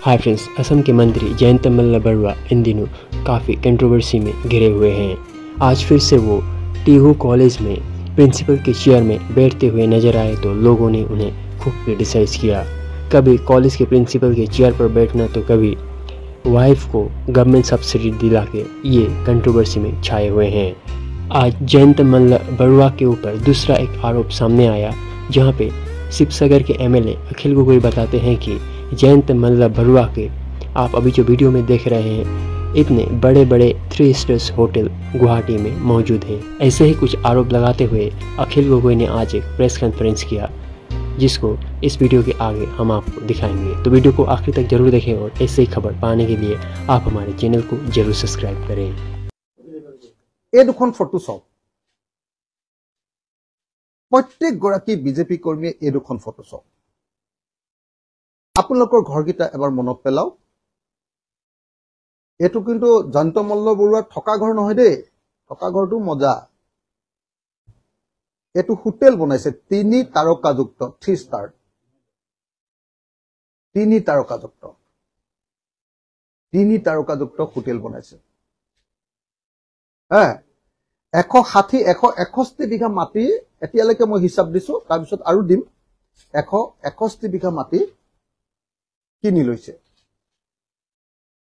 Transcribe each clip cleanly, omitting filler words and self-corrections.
Hi friends, Assam के मंत्री जयंत मल्ल बरुआ इन दिनों काफ़ी कंट्रोवर्सी में घिरे हुए हैं। आज फिर से वो टीहू कॉलेज में प्रिंसिपल के चेयर में बैठते हुए नजर आए तो लोगों ने उन्हें खूब क्रिटिसाइज़ किया। कभी कॉलेज के प्रिंसिपल के चेयर पर बैठना तो कभी वाइफ को गवर्नमेंट सब्सिडी दिला के ये कंट्रोवर्सी में छाए हुए हैं। आज जयंत मल्ल बरुआ के ऊपर दूसरा एक आरोप सामने आया, जहाँ पे शिवसागर के एमएलए अखिल गोगोई बताते हैं कि जयंत मल्ल बरुआ के आप अभी जो वीडियो में देख रहे हैं इतने बड़े बड़े 3 स्टार्स होटल गुवाहाटी में मौजूद हैं। ऐसे ही कुछ आरोप लगाते हुए अखिल गोगोई ने आज एक प्रेस कॉन्फ्रेंस किया, जिसको इस वीडियो के आगे हम आपको दिखाएंगे। तो वीडियो को आखिर तक जरूर देखें और ऐसे ही खबर पाने के लिए आप हमारे चैनल को जरूर सब्सक्राइब करें। এই দুখন ফটো চাওক, প্ৰত্যেক গৰাকী বিজেপি কৰ্মীয়ে এই দুখন ফটো চাওক। আপোনালোকৰ ঘৰকেইটা এবাৰ মনত পেলাওক। এইটো কিন্তু জয়ন্ত মল্ল বৰুৱাৰ থকা ঘৰ নহয় দেই, থকা ঘৰটো মজা। এইটো হোটেল বনাইছে 3 তাৰকাযুক্ত 3 ষ্টাৰ, 3 তাৰকাযুক্ত হোটেল বনাইছে। 161 বিঘা মাটি এতিয়ালৈকে মই হিচাপ দিছো, তাৰপিছত আৰু দিম। 161 বিঘা মাটি কিনি লৈছে।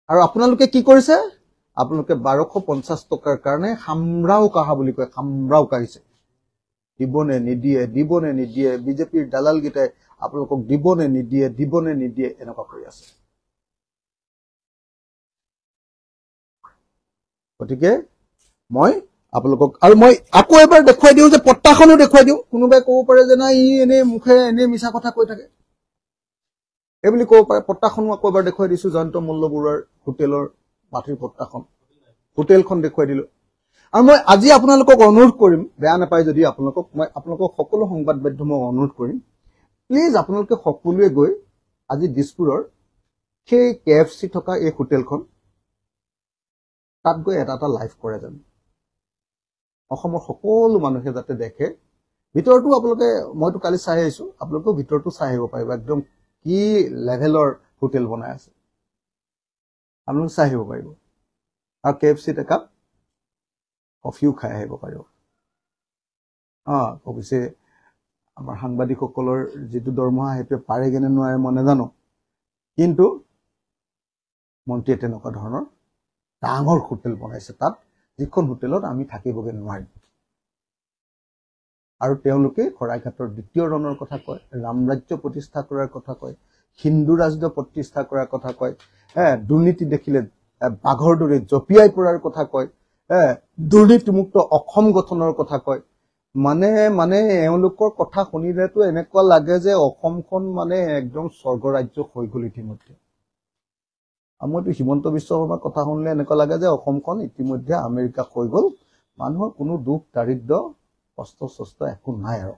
আৰু আপোনালোকে কি কৰিছে? আপোনালোকে 1250 টকাৰ কাৰণে হামৰাও কাহা বুলি কয়, হামৰাও কাহিছে। দিবনে নিদিয়ে বিজেপিৰ দালাল গিটাই আপোনালোকক দিবনে নিদিয়ে এনেকুৱা কৰি আছে। গতিকে মই আপোনালোকক আৰু মই আকৌ এবাৰ দেখুৱাই দিওঁ যে পট্টাখনো দেখুৱাই দিওঁ। কোনোবাই ক'ব পাৰে যে না ই এনে মুখে এনে মিছা কথা কৈ থাকে, এই বুলি ক'ব পাৰে। পট্টাখনো আকৌ এবাৰ দেখুৱাই দিছো, জয়ন্ত মল্ল বৰুৱাৰ হোটেলৰ মাটিৰ পট্টাখন, হোটেলখন দেখুৱাই দিলো। আৰু মই আজি আপোনালোকক অনুৰোধ কৰিম, বেয়া নাপায় যদি আপোনালোকক সকলো সংবাদ মাধ্যমক অনুৰোধ কৰিম, প্লিজ আপোনালোকে সকলোৱে গৈ আজি দিছপুৰৰ সেই KFC থকা এই হোটেলখন তাত গৈ এটা লাইভ কৰে যেন, অসমৰ সকলো মানুহে যাতে দেখে। ভিতৰটো আপোনালোকে, মইতো কালি চাই আহিছো, আপোনালোকেও ভিতৰটো চাই আহিব পাৰিব। একদম কি লেভেলৰ হোটেল বনাই আছে আপোনালোকে চাই আহিব পাৰিব। আৰু KFCত একাপ কফিও খাই আহিব পাৰিব। অৱশ্যে আমাৰ সাংবাদিকসকলৰ যিটো দৰমহা সেইটোৱে পাৰেগে নে নোৱাৰে মই নাজানো, কিন্তু মন্ত্ৰীয়ে তেনেকুৱা ধৰণৰ ডাঙৰ হোটেল বনাইছে তাত, যিখন হোটেলত আমি থাকিবগে নোৱাৰিম। আৰু তেওঁলোকে শৰাইঘাটৰ দ্বিতীয় ৰণৰ কথা কয়, ৰামৰাজ্য প্ৰতিষ্ঠা কৰাৰ কথা কয়, হিন্দু ৰাজ্য প্ৰতিষ্ঠা কৰাৰ কথা কয়, দুৰ্নীতি দেখিলে বাঘৰ দৰে জঁপিয়াই পৰাৰ কথা কয়, দুৰ্নীতিমুক্ত অসম গঠনৰ কথা কয়। মানে এওঁলোকৰ কথা শুনিলেতো এনেকুৱা লাগে যে অসমখন মানে একদম স্বৰ্গ ৰাজ্য হৈ গ'ল ইতিমধ্যে। মইতো হিমন্ত বিশ্ব শৰ্মাৰ কথা শুনিলে এনেকুৱা লাগে যে অসমখন ইতিমধ্যে আমেৰিকা হৈ গ'ল, মানুহৰ কোনো দুখ দাৰিদ্ৰ কষ্ট চষ্ট একো নাই আৰু।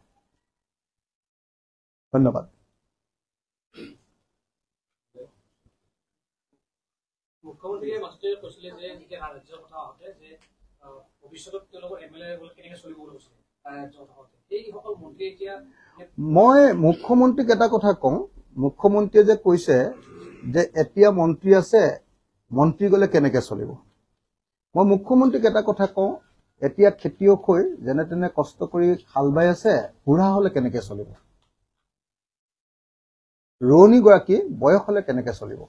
ধন্যবাদ। মুখ্যমন্ত্ৰীয়ে মাজতে কৈছিলে যে যেতিয়া ৰাজ্যৰ কথা আহোঁতে যে ভৱিষ্যতত তেওঁলোকৰ MLA কেনেকৈ চলিব বুলি কৈছিলে ৰাজ্যৰ কথা আহোঁতে, এইসকল মন্ত্ৰী এতিয়া মই মুখ্যমন্ত্ৰীক এটা কথা কওঁ। মুখ্যমন্ত্ৰীয়ে যে কৈছে যে এতিয়া মন্ত্ৰী আছে, মন্ত্ৰী গ'লে কেনেকৈ চলিব। মই মুখ্যমন্ত্ৰীক এটা কথা কওঁ, এতিয়া খেতিয়ক হৈ যেনে তেনে কষ্ট কৰি হাল বাই আছে, বুঢ়া হ'লে কেনেকৈ চলিব। ৰোৱনীগৰাকী বয়স হ'লে কেনেকৈ চলিব।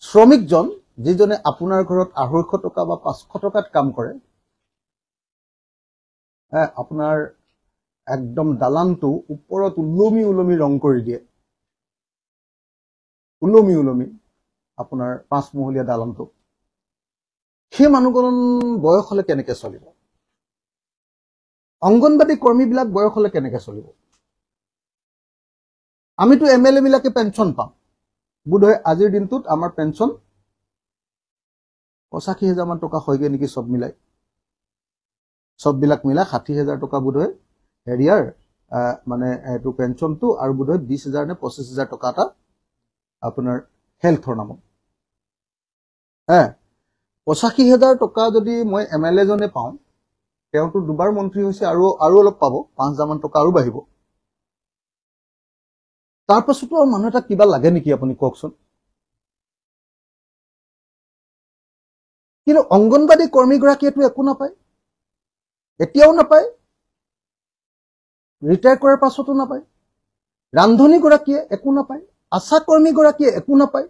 শ্ৰমিকজন যিজনে আপোনাৰ ঘৰত 250 টকা বা 500 টকাত কাম কৰে, আপোনাৰ একদম দালানটো ওপৰত ওলমি ৰং কৰি দিয়ে, ওলমি আপোনাৰ 5 মহলীয়া দালানটো, সেই মানুহজন বয়স হ'লে কেনেকৈ চলিব। অংগনবাদী কৰ্মীবিলাক বয়স হ'লে কেনেকৈ চলিব। আমিতো MLA বিলাকে পেঞ্চন পাম, বোধহয় আজিৰ দিনটোত আমাৰ পেঞ্চন 85,000 মান টকা হয়গে নেকি, চববিলাক মিলাই 60,000 টকা বোধহয় হেৰিয়াৰ মানে এইটো পেঞ্চনটো, আৰু বোধহয় 20,000 নে 25,000 টকা এটা আপোনাৰ হেল্থৰ নামত। 85,000 টকা যদি মই MLA জনে পাওঁ, তেওঁতো দুবাৰ মন্ত্ৰী হৈছে, আৰু অলপ পাব, 5,000 মান টকা আৰু বাঢ়িব। তাৰপাছতো আৰু মানুহ এটা কিবা লাগে নেকি আপুনি কওকচোন কিন্তু অংগনবাদী কৰ্মীগৰাকীয়েতো একো নাপায় এতিয়াও নাপায় ৰিটায়াৰ কৰাৰ পাছতো নাপায় ৰান্ধনীগৰাকীয়ে একো নাপায় আশা কৰ্মীগৰাকীয়ে একো নাপায়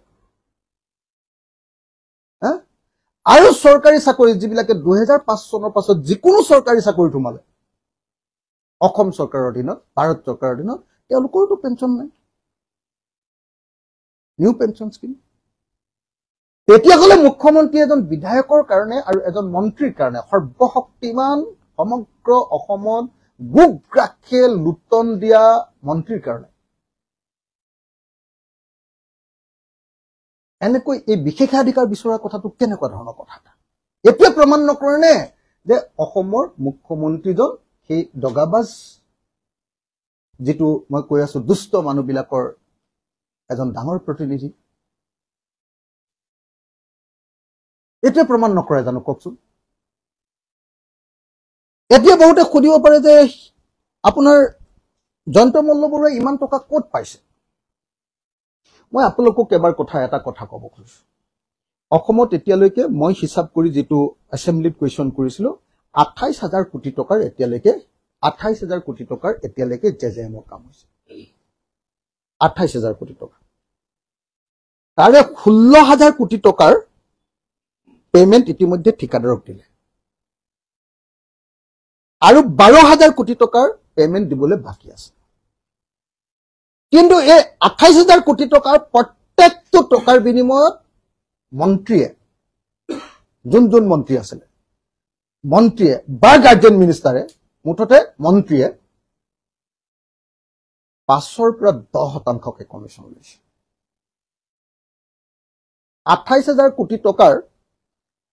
আৰু চৰকাৰী চাকৰি যিবিলাকে 2005 চনৰ পাছত যিকোনো চৰকাৰী চাকৰি সোমালে অসম চৰকাৰৰ অধীনত ভাৰত চৰকাৰৰ অধীনত তেওঁলোকৰতো পেঞ্চন নাই নিউ পেঞ্চন স্কিম তেতিয়াহ'লে মুখ্যমন্ত্ৰী এজন বিধায়কৰ কাৰণে আৰু এজন মন্ত্ৰীৰ কাৰণে সৰ্বশক্তিমান সমগ্ৰ অসমত গুগ্ৰাখে লুটন দিয়া মন্ত্ৰীৰ কাৰণে এনেকৈ এই বিশেষাধিকাৰ বিচৰাৰ কথাটো কেনেকুৱা ধৰণৰ কথা এতিয়া প্ৰমাণ নকৰে নে যে অসমৰ মুখ্যমন্ত্ৰীজন সেই দগাবাজ যিটো মই কৈ আছো দুষ্ট মানুহবিলাকৰ এজন ডাঙৰ প্ৰতিনিধি এতিয়া প্ৰমাণ নকৰে জানো কওকচোন এতিয়া বহুতে সুধিব পাৰে যে আপোনাৰ জয়ন্ত মল্লবৰুৱাই ইমান টকা ক'ত পাইছে মই আপোনালোকক এবাৰ এটা কথা ক'ব খুজিছো অসমত এতিয়ালৈকে মই হিচাপ কৰি যেটো এছেম্বলিত কোৱেশ্চন কৰিছিলো 28000 কোটি টকাৰ এতিয়ালৈকে 28000 কোটি টকাৰ এতিয়ালৈকে জেজেএমৰ কাম হৈছে 28000 কোটি টকা তাৰে 16000 কোটি টকাৰ পেমেন্ট ইতিমধ্যে ঠিকাদাৰক দিলে আৰু 12000 কোটি টকাৰ পেমেন্ট দিবলৈ বাকি আছে কিন্তু এই 28000 কোটি টকাৰ প্ৰত্যেকটো টকাৰ বিনিময়ত মন্ত্ৰীয়ে যোন মন্ত্ৰী আছিল মন্ত্ৰীয়ে বা গাৰ্জেন মিনিষ্টাৰে মুঠতে মন্ত্ৰীয়ে 5ৰ পৰা 10% কমিশন লৈছে 28000 কোটি টকাৰ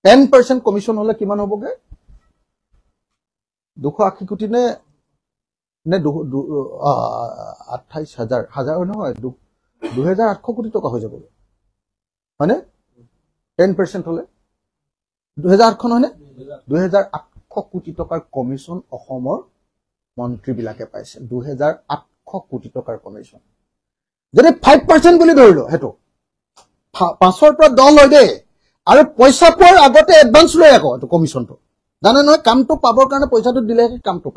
10% কমিশন হলে কিমান হ'বগে 280 কোটি নে 28000 নহয় 2800 কোটি টকা হৈ যাব মানে 10% হলে 2008 হয়নে 2800 কোটি টকাৰ কমিশন অসমৰ মন্ত্ৰী বিলাকে পাইছে 2800 কোটি টকাৰ কমিশন যদি 5% বুলি ধৰিলো হেটো 5ৰ পৰা 10 লৈ দে আৰু পইচা পোৱাৰ আগতে এডভান্স লৈ আকৌ কমিশনটো জানে নহয় কামটো পাবৰ কাৰণে পইচাটো দিলেহে কামটো